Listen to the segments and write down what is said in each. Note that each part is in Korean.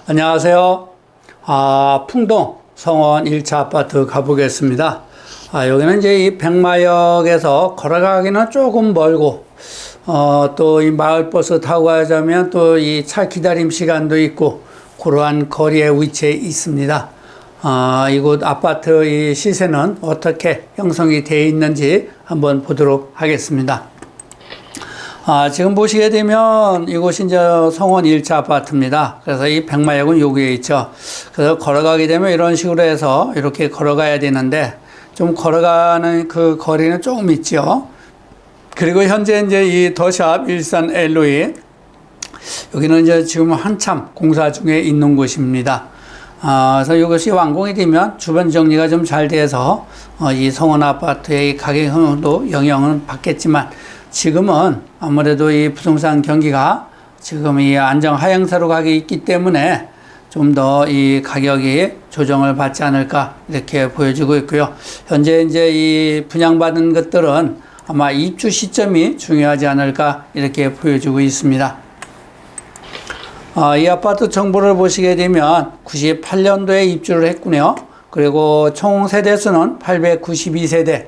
안녕하세요. 풍동 성원 1차 아파트 가보겠습니다. 여기는 이제 이 백마역에서 걸어가기는 조금 멀고, 또 이 마을버스 타고 가자면 또 이 차 기다림 시간도 있고, 그러한 거리에 위치해 있습니다. 이곳 아파트 이 시세는 어떻게 형성이 되어 있는지 한번 보도록 하겠습니다. 지금 보시게 되면 이곳이 이제 성원 1차 아파트입니다. 그래서 이 백마역은 여기에 있죠. 그래서 걸어가게 되면 이런 식으로 해서 이렇게 걸어가야 되는데 좀 걸어가는 그 거리는 조금 있죠. 그리고 현재 이제 이 더샵 일산 LOE 여기는 이제 지금 한참 공사 중에 있는 곳입니다. 그래서 이것이 완공이 되면 주변 정리가 좀 잘 돼서 이 성원 아파트의 가격도 영향은 받겠지만 지금은 아무래도 이 부동산 경기가 지금 이 안정 하향세로 가기 있기 때문에 좀 더 이 가격이 조정을 받지 않을까 이렇게 보여지고 있고요. 현재 이제 이 분양받은 것들은 아마 입주 시점이 중요하지 않을까 이렇게 보여지고 있습니다. 이 아파트 정보를 보시게 되면 98년도에 입주를 했군요. 그리고 총 세대수는 892세대,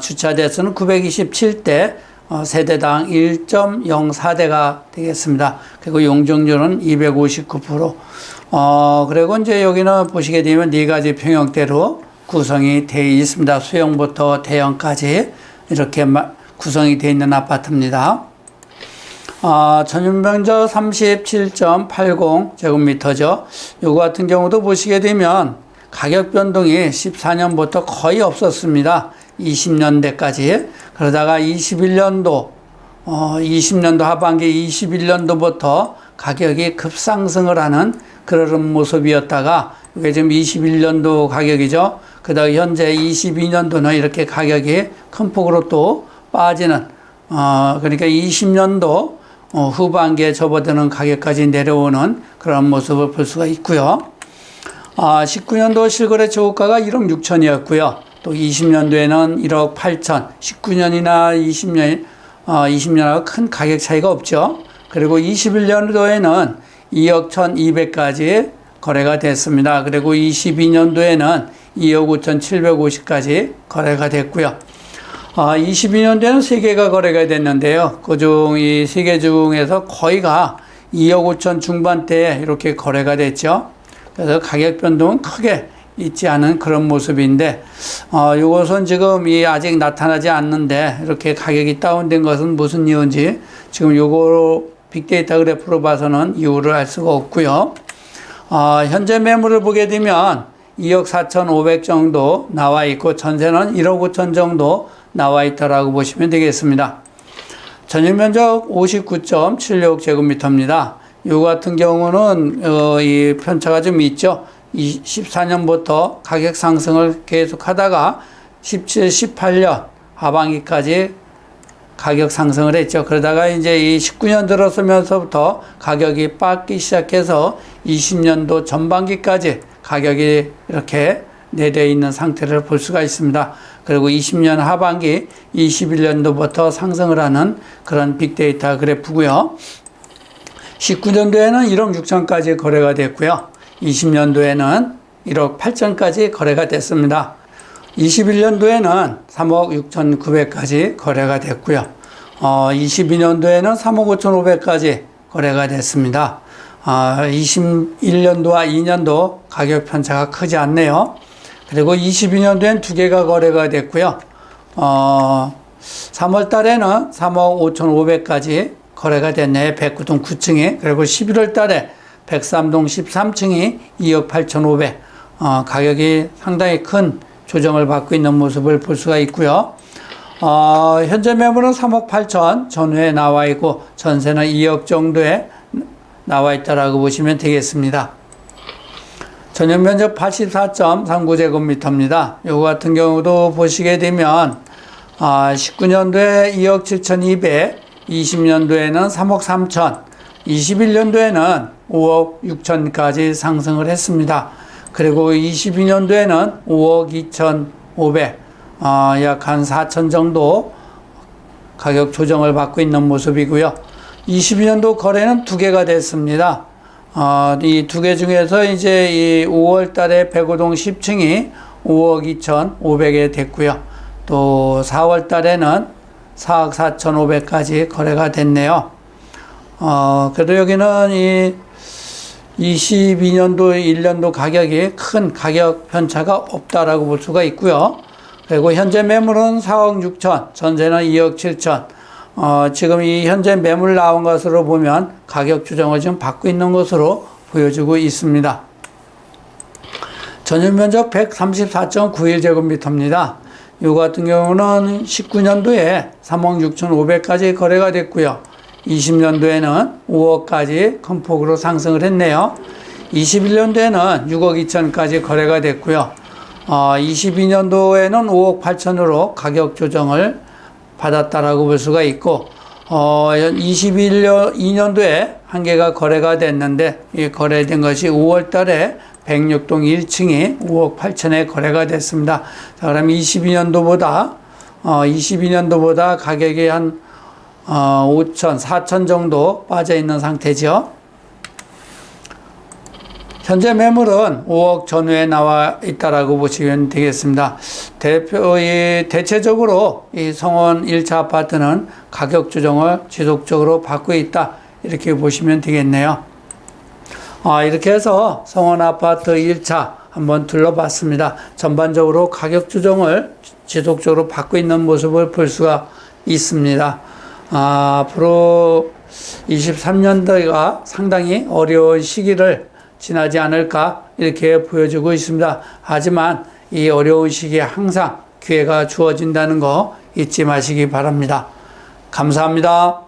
주차 대수는 927대, 세대당 1.04대가 되겠습니다. 그리고 용적률은 259%. 그리고 이제 여기는 보시게 되면 네 가지 평형대로 구성이 되어 있습니다. 소형부터 대형까지 이렇게 구성이 되어 있는 아파트입니다. 전용면적 37.80제곱미터죠. 요거 같은 경우도 보시게 되면 가격 변동이 14년부터 거의 없었습니다. 20년대까지. 그러다가 20년도 하반기 21년도부터 가격이 급상승을 하는 그런 모습이었다가 이게 지금 21년도 가격이죠. 그다음 현재 22년도는 이렇게 가격이 큰 폭으로 또 빠지는 그러니까 20년도 후반기에 접어드는 가격까지 내려오는 그런 모습을 볼 수가 있고요. 19년도 실거래 저고가가 1억 6천이었고요. 또 20년도에는 1억 8천, 19년이나 20년하고 큰 가격 차이가 없죠. 그리고 21년도에는 2억 1,200까지 거래가 됐습니다. 그리고 22년도에는 2억 5,750까지 거래가 됐고요. 22년도에는 3개가 거래가 됐는데요. 그중 이 3개 중에서 거의가 2억 5천 중반대에 이렇게 거래가 됐죠. 그래서 가격 변동은 크게 있지 않은 그런 모습인데, 이것은 지금 아직 나타나지 않는데, 이렇게 가격이 다운된 것은 무슨 이유인지, 지금 요거로 빅데이터 그래프로 봐서는 이유를 알 수가 없고요. 현재 매물을 보게 되면 2억 4,500 정도 나와 있고, 전세는 1억 5천 정도 나와 있다라고 보시면 되겠습니다. 전용 면적 59.76제곱미터입니다. 요 같은 경우는, 이 편차가 좀 있죠. 14년부터 가격 상승을 계속 하다가 17, 18년 하반기까지 가격 상승을 했죠. 그러다가 이제 이 19년 들어서면서부터 가격이 빠지기 시작해서 20년도 전반기까지 가격이 이렇게 내려 있는 상태를 볼 수가 있습니다. 그리고 20년 하반기 21년도부터 상승을 하는 그런 빅데이터 그래프고요. 19년도에는 1억 6천까지 거래가 됐고요. 20년도에는 1억 8천까지 거래가 됐습니다. 21년도에는 3억 6,900까지 거래가 됐고요. 22년도에는 3억 5,500까지 거래가 됐습니다. 21년도와 2년도 가격 편차가 크지 않네요. 그리고 22년도엔 2개가 거래가 됐고요. 3월 달에는 3억 5,500까지 거래가 됐네요. 109동 9층에. 그리고 11월 달에 103동 13층이 2억 8,500. 가격이 상당히 큰 조정을 받고 있는 모습을 볼 수가 있고요. 현재 매물은 3억 8천 전후에 나와 있고, 전세는 2억 정도에 나와 있다라고 보시면 되겠습니다. 전용 면적 84.39제곱미터입니다. 요거 같은 경우도 보시게 되면, 19년도에 2억 7,200, 20년도에는 3억 3천, 21년도에는 5억 6천까지 상승을 했습니다. 그리고 22년도에는 5억 2,500, 약 한 4천 정도 가격 조정을 받고 있는 모습이고요. 22년도 거래는 2개가 됐습니다. 이 두 개 중에서 이제 이 5월 달에 백오동 10층이 5억 2,500에 됐고요. 또 4월 달에는 4억 4,500까지 거래가 됐네요. 그래도 여기는 이 22년도, 1년도 가격이 큰 가격 편차가 없다라고 볼 수가 있고요. 그리고 현재 매물은 4억 6천, 전세는 2억 7천. 지금 이 현재 매물 나온 것으로 보면 가격 조정을 지금 받고 있는 것으로 보여지고 있습니다. 전용 면적 134.91제곱미터입니다. 이 같은 경우는 19년도에 3억 6,500까지 거래가 됐고요. 20년도에는 5억까지 큰 폭으로 상승을 했네요. 21년도에는 6억 2천까지 거래가 됐고요. 22년도에는 5억 8천으로 가격 조정을 받았다라고 볼 수가 있고, 22년도에 한 개가 거래가 됐는데, 이 거래된 것이 5월 달에 106동 1층이 5억 8천에 거래가 됐습니다. 자, 그럼 22년도보다 가격이 한 5천, 4천 정도 빠져 있는 상태죠. 현재 매물은 5억 전후에 나와 있다라고 보시면 되겠습니다. 대체적으로 이 성원 1차 아파트는 가격 조정을 지속적으로 받고 있다, 이렇게 보시면 되겠네요. 이렇게 해서 성원 아파트 1차 한번 둘러봤습니다. 전반적으로 가격 조정을 지속적으로 받고 있는 모습을 볼 수가 있습니다. 앞으로 23년도가 상당히 어려운 시기를 지나지 않을까, 이렇게 보여지고 있습니다. 하지만 이 어려운 시기에 항상 기회가 주어진다는 거 잊지 마시기 바랍니다. 감사합니다.